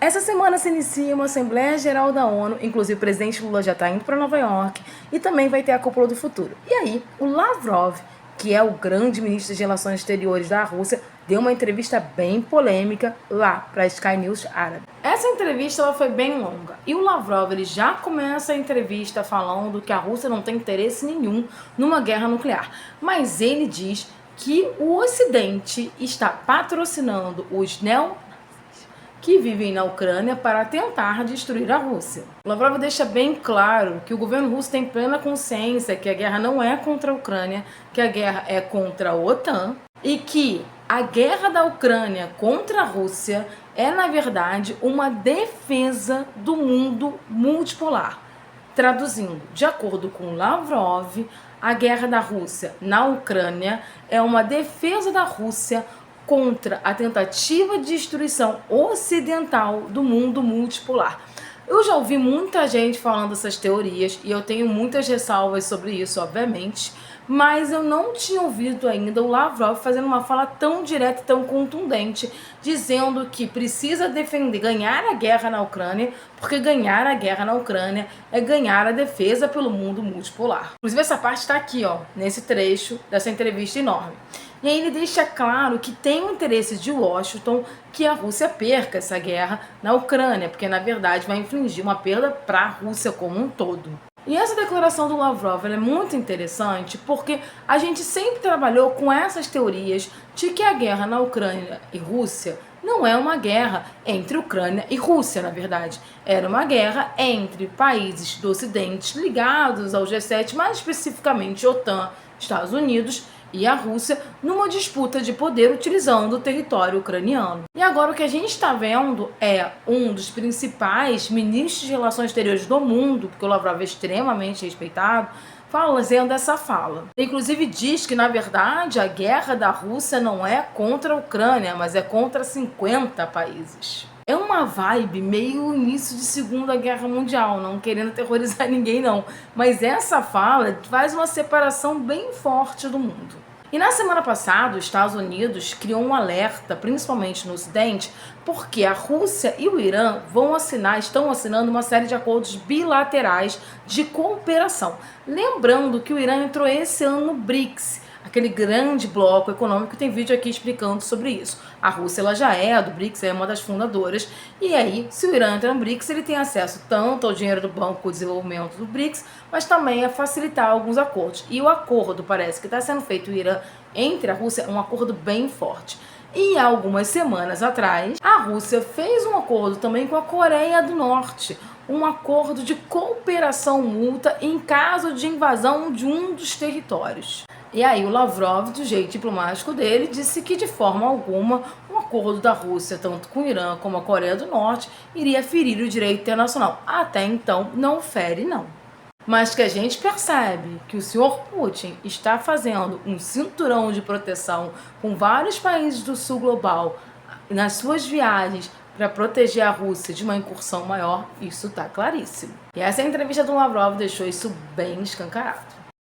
Essa semana se inicia uma Assembleia Geral da ONU, inclusive o presidente Lula já está indo para Nova York, e também vai ter a Cúpula do Futuro. E aí, o Lavrov, que é o grande ministro de Relações Exteriores da Rússia, deu uma entrevista bem polêmica lá para a Sky News árabe. Essa entrevista ela foi bem longa, e o Lavrov ele já começa a entrevista falando que a Rússia não tem interesse nenhum numa guerra nuclear, mas ele diz que o Ocidente está patrocinando os que vivem na Ucrânia para tentar destruir a Rússia. Lavrov deixa bem claro que o governo russo tem plena consciência que a guerra não é contra a Ucrânia, que a guerra é contra a OTAN e que a guerra da Ucrânia contra a Rússia é, na verdade, uma defesa do mundo multipolar. Traduzindo, de acordo com Lavrov, a guerra da Rússia na Ucrânia é uma defesa da Rússia contra a tentativa de destruição ocidental do mundo multipolar. Eu já ouvi muita gente falando essas teorias e eu tenho muitas ressalvas sobre isso, obviamente, mas eu não tinha ouvido ainda o Lavrov fazendo uma fala tão direta e tão contundente, dizendo que precisa defender, ganhar a guerra na Ucrânia, porque ganhar a guerra na Ucrânia é ganhar a defesa pelo mundo multipolar. Inclusive essa parte está aqui, ó, nesse trecho dessa entrevista enorme. E aí ele deixa claro que tem o interesse de Washington que a Rússia perca essa guerra na Ucrânia, porque na verdade vai infligir uma perda para a Rússia como um todo. E essa declaração do Lavrov é muito interessante porque a gente sempre trabalhou com essas teorias de que a guerra na Ucrânia e Rússia não é uma guerra entre Ucrânia e Rússia, na verdade. Era uma guerra entre países do Ocidente ligados ao G7, mais especificamente OTAN, Estados Unidos e a Rússia, numa disputa de poder utilizando o território ucraniano. E agora o que a gente está vendo é um dos principais ministros de relações exteriores do mundo, porque o Lavrov é extremamente respeitado, fazendo essa fala. Inclusive diz que, na verdade, a guerra da Rússia não é contra a Ucrânia, mas é contra 50 países. É uma vibe meio início de Segunda Guerra Mundial, não querendo aterrorizar ninguém não, mas essa fala faz uma separação bem forte do mundo. E na semana passada, os Estados Unidos criou um alerta, principalmente no Ocidente, porque a Rússia e o Irã estão assinando uma série de acordos bilaterais de cooperação. Lembrando que o Irã entrou esse ano no BRICS, aquele grande bloco econômico, tem vídeo aqui explicando sobre isso. A Rússia ela já é do BRICS, é uma das fundadoras, e aí, se o Irã entra no BRICS, ele tem acesso tanto ao dinheiro do Banco de Desenvolvimento do BRICS, mas também a facilitar alguns acordos. E o acordo, parece que está sendo feito o Irã entre a Rússia, é um acordo bem forte. E há algumas semanas atrás, a Rússia fez um acordo também com a Coreia do Norte, um acordo de cooperação mútua em caso de invasão de um dos territórios. E aí o Lavrov, do jeito diplomático dele, disse que de forma alguma um acordo da Rússia, tanto com o Irã como a Coreia do Norte, iria ferir o direito internacional. Até então não fere não. Mas que a gente percebe que o senhor Putin está fazendo um cinturão de proteção com vários países do sul global nas suas viagens para proteger a Rússia de uma incursão maior, isso está claríssimo. E essa entrevista do Lavrov deixou isso bem escancarado.